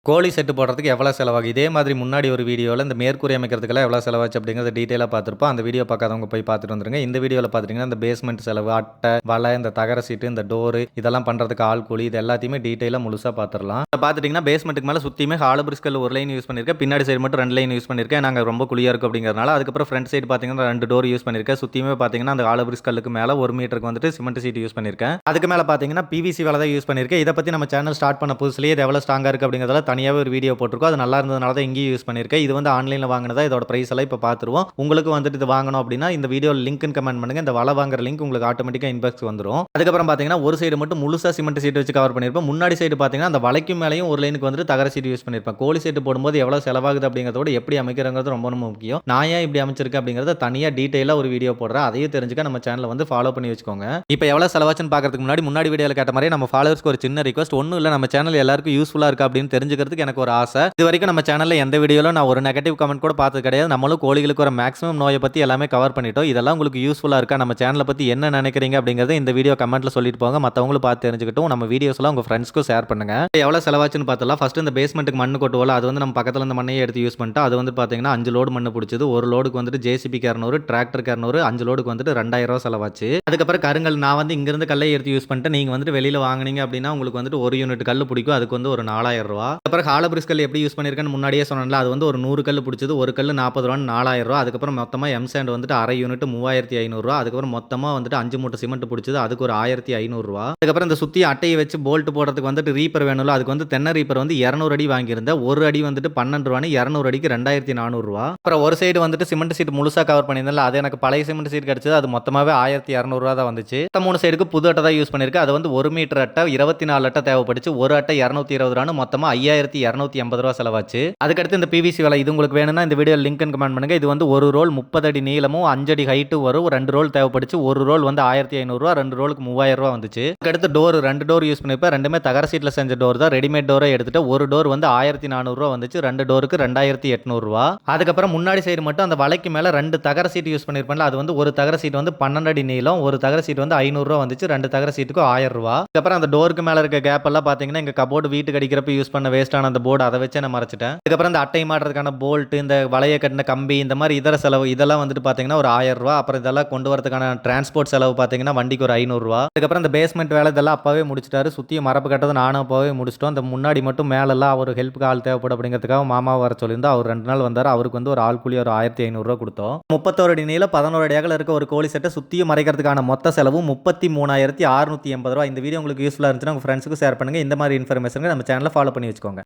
கோழி செட்டு போடுறதுக்கு எவ்வளோ செலவாகும்? இதே மாதிரி முன்னாடி ஒரு வீடியோல இந்த மேற்கூரை அமைக்கிறதுக்கெல்லாம் எவ்வளோ செலவாச்சு அப்படிங்கிறத டீட்டெயிலா பார்த்திருப்போம். அந்த வீடியோ பார்க்காதவங்க போய் பார்த்துட்டு வந்துருங்க. இந்த வீடியோல பார்த்துட்டீங்கன்னா, இந்த பேஸ்மெண்ட் செலவு, அட்டை, வலை, இந்த தகர சீட்டு, இந்த டோரு இதெல்லாம் பண்றதுக்கு ஆள் கூலி இது எல்லாத்தையுமே டீட்டெயிலா முழுசா பார்த்துரலாம். பார்த்துட்டீங்கன்னா, பேஸ்மெண்ட்டுக்கு மேல சுத்தியுமே ஹாலோ பிரிஸ்கல் ஒரு லைன் யூஸ் பண்ணியிருக்கேன். பின்னாடி சைடு மட்டும் 2 லைன் யூஸ் பண்ணியிருக்கேன். நாங்க ரொம்ப குழியா இருக்கும் அப்படிங்கிறதுனால. அதுக்கப்புறம் ஃப்ரண்ட் சைடு பார்த்தீங்கன்னா 2 டோர் யூஸ் பண்ணியிருக்கேன். சுத்தியுமே பார்த்தீங்கன்னா, அந்த ஹாலோ பிரிஸ்கல்லுக்கு மேல 1 மீட்டருக்கு வந்துட்டு சிமெண்ட் சீட் யூஸ் பண்ணியிருக்கேன். அதுக்கு மேல பார்த்தீங்கன்னா, பிவிசி வலை தான் யூஸ் பண்ணியிருக்கேன். இத பத்தி நம்ம சேனல் ஸ்டார்ட் பண்ண புதுசுலயே இது எவ்வளோ ஸ்ட்ராங்கா இருக்கு அப்படிங்கிறதெல்லாம் தனியாவே ஒரு வீடியோ போட்டிருக்கோம். அது நல்லா இருந்ததுனால தான் இங்கேயும் யூஸ் பண்ணியிருக்கேன். இது வந்து ஆன்லைன்ல வாங்கினதா. இதோட பிரைஸ் எல்லாம் இப்போ பார்த்துருவோம். உங்களுக்கு வந்துட்டு இது வாங்கணும் அப்படின்னா இந்த வீடியோ லிங்க்னு கமெண்ட் பண்ணுங்க. இந்த வலை வாங்குற லிங்க் உங்களுக்கு ஆட்டோமேட்டிக்கா இன்பாக்ஸ் வந்துரும். அதுக்கப்புறம் பார்த்தீங்கன்னா ஒரு சைடு மட்டும் முழுசா சிமெண்ட் சீட் வச்சு கவர் பண்ணியிருப்பேன். முன்னாடி சைடு பார்த்தீங்கன்னா அந்த வலைக்கும் மேலேயும் ஒரு லைனுக்கு வந்துட்டு தகர சீட் யூஸ் பண்ணியிருப்பேன். கோழி சீட் போடும்போது எவ்வளோ செலவாகுது அப்படிங்கிறத விட எப்படி அமைக்கிறங்கிறது ரொம்ப ரொம்ப முக்கியம். நான் ஏன் இப்படி அமைச்சிருக்கேன் அப்படிங்கிறத தனியாக டீட்டெயிலாக ஒரு வீடியோ போடுறேன். அதையும் தெரிஞ்சுக்க நம்ம சேனலை வந்து ஃபாலோ பண்ணி வச்சுக்கோங்க. இப்போ எவ்வளோ செலவாச்சுன்னு பார்க்கறதுக்கு முன்னாடி வீடியோவில் கேட்ட மாதிரி நம்ம ஃபாலோவர்ஸ்க்கு ஒரு சின்ன ரிக்வஸ்ட். ஒன்றும் இல்லை, நம்ம சேனல் எல்லாருக்கும் யூஸ்ஃபுல்லாக இருக்கா அப்படின்னு தெரிஞ்சுக்கிறதுக்கு எனக்கு ஒரு ஆசை. இது வரைக்கும் நம்ம சேனலில் எந்த வீடியோவில் நான் ஒரு நெகட்டிவ் கமெண்ட் கூட பார்த்தது கிடையாது. நம்மளும் கோழிகளுக்கு ஒரு மேக்ஸிமம் நோயை பற்றி எல்லாமே கவர் பண்ணிட்டோம். இதெல்லாம் உங்களுக்கு யூஸ்ஃபுல்லாக இருக்கா, நம்ம சேனலை பற்றி என்ன நினைக்கிறீங்க அப்படிங்கிறத இந்த வீடியோ கமெண்ட்டில் சொல்லிட்டு போங்க. மற்றவங்களும் பார்த்து தெரிஞ்சுக்கிட்டும் நம்ம வீடியோஸ்லாம் உங்கள் ஃப்ரெண்ட்ஸ்க்கும் ஷேர் பண்ணுங்க. எவ்வளோ செலவாச்சுன்னு பார்த்தலாம். ஃபஸ்ட்டு இந்த பேஸ்மெண்ட்டுக்கு மண்ணு கொட்டுவோம். அது வந்து நம்ம பக்கத்தில் இந்த மண்ணையே எடுத்து யூஸ் பண்ணிட்டோம். அது வந்து பார்த்தீங்கன்னா 5 லோடு மண்ணு பிடிச்சது. ஒரு லோடுக்கு வந்துட்டு ஜேசிபிக்கு 200, டிராக்டருக்கு 200, 5 லோடுக்கு வந்துட்டு 2000 செலவாச்சு. அதுக்கப்புறம் கருங்கல் நான் வந்து இங்கிருந்து கல்லை எடுத்து யூஸ் பண்ணிட்டு நீங்கள் வந்துட்டு வெளியில் வாங்கினீங்க அப்படின்னா உங்களுக்கு வந்துட்டு ஒரு யூனிட் கல் பிடிக்கும். அதுக்கு வந்து ஒரு 4000 ரூபா. அப்புறம் ஹாலோ பிரிஸ் கல் எப்படி யூஸ் பண்ணியிருக்கேன்னு முன்னாடியே சொன்னேன்ல. அது வந்து ஒரு 100 கல் பிடிச்சது. ஒரு கல் 40 ரூபான்னு 4000 ரூபா. அதுக்கப்புறம் மொத்தமாக எம் சாண்ட் வந்துட்டு அரை யூனிட் 3500 ரூபா. அதுக்கப்புறம் மொத்தமாக வந்துட்டு 5 மூட்டை சிமெண்ட் பிடிச்சது. அதுக்கு ஒரு 1500 ரூபா. அதுக்கப்புறம் இந்த சுற்றி அட்டையை வச்சு போல்ட் போடுறதுக்கு வந்துட்டு ரீப்பர் வேணும்ல. அதுக்கு வந்து தென்னை ரீப்பர் வந்து 200 அடி வாங்கியிருந்தேன். ஒரு அடி வந்துட்டு 12 ரூபான்னு 200 அடிக்கு 2400 ரூபா. அப்புறம் ஒரு சைடு வந்துட்டு சிமெண்ட் சீட் முழுசாக கவர் பண்ணியிருந்தேன். அது எனக்கு பழைய சிமெண்ட் சீட் கிடைச்சது. அது மொத்தமாகவே 1200 ரூபா தான் வந்துச்சு. 3 சைடுக்கு புது அட்டை தான் யூஸ் பண்ணியிருக்கேன். அது வந்து 1 மீட்டர் அட்டை 24 அட்டை தேவைப்படுச்சு. ஒரு அட்டை 220 ரூபான்னு மொத்தமாக 5280 ரூபா செலவாச்சு. அதுக்கடுத்து இந்த பிவிசி வலை இது உங்களுக்கு வேணும்னா இந்த வீடியோ லிங்க் கமெண்ட் பண்ணுங்க. இது வந்து ஒரு ரோல் 30 அடி நீளமும் 5 அடி ஹைட்டு வரும். 2 ரோல் தேவைப்படுச்சு. ஒரு ரோல் வந்து 1500 ரூபா, 2 ரோலுக்கு 3000 ரூபா வந்துச்சு. அதுக்கடுத்து டோர் 2 டோர் யூஸ் பண்ணிருப்பேன். ரெண்டுமே தகர சீட்ல செஞ்ச டோர் தான். ரெடிமேட் டோரை எடுத்துட்டு ஒரு டோர் வந்து 1400 ரூபா வந்துச்சு. 2 டோருக்கு 2800 ரூபா. அதுக்கப்புறம் முன்னாடி சைடு மட்டும் அந்த வலைக்கு மேல 2 தகர சீட் யூஸ் பண்ணிருப்பேன்ல. அது வந்து ஒரு தகர சீட் வந்து 12 அடி நீளம், ஒரு தகர சீட் வந்து 500 ரூபா வந்துச்சு. 2 தகர சீட்டுக்கு 1000 ரூபா. அதுக்கப்புறம் அந்த டோருக்கு மேல இருக்க கேப் எல்லாம் பாத்தீங்கன்னா எங்க கபோர்டு வீட்டுக்கு அடிக்கிறப்ப யூஸ் பண்ண வேஸ்டான அந்த போர்டு அதை வச்சு நான் மறைச்சிட்டேன். அதுக்கப்புறம் இந்த அட்டை மாட்டுறதுக்கான போல்ட், இந்த வலைய கட்டின கம்பி, இந்த மாதிரி இதர செலவு இதெல்லாம் வந்துட்டு பார்த்தீங்கன்னா ஒரு 1000 ரூபா. அப்புறம் இதெல்லாம் கொண்டு வரதுக்கான டிரான்ஸ்போர்ட் செலவு பார்த்தீங்கன்னா வண்டிக்கு ஒரு 500 ரூபா. அதுக்கப்புறம் இந்த பேஸ்மெண்ட் வேலை இதெல்லாம் அப்பாவே முடிச்சிட்டாரு. சுற்றியும் மரப்பு கட்டது நானும் அப்பாவே முடிச்சிட்டோம். அந்த முன்னாடி மட்டும் மேலெல்லாம் ஒரு ஹெல்ப்புக்கு ஆள் தேவைப்படும் அப்படிங்கிறதுக்காக மாமாவை வர சொல்லியிருந்தா அவர் 2 நாள் வந்தார். அவருக்கு வந்து ஒரு ஆள் கூலி ஒரு 1500 ரூபா கொடுத்தோம். 31 அடி நீளம் 11 அடி அகல இருக்க ஒரு கோழி செட்டை சுற்றியும் மறைக்கிறதுக்கான மொத்த செலவு 33,680 ரூபா. இந்த வீடியோ உங்களுக்கு யூஸ்ஃபுல்லாக இருந்துச்சுன்னா உங்கள் ஃப்ரெண்ட்ஸுக்கு ஷேர் பண்ணுங்கள். இந்த மாதிரி இன்ஃபர்மேஷனுக்கு நம்ம சேனலை ஃபாலோ பண்ணி வச்சுக்கோங்க.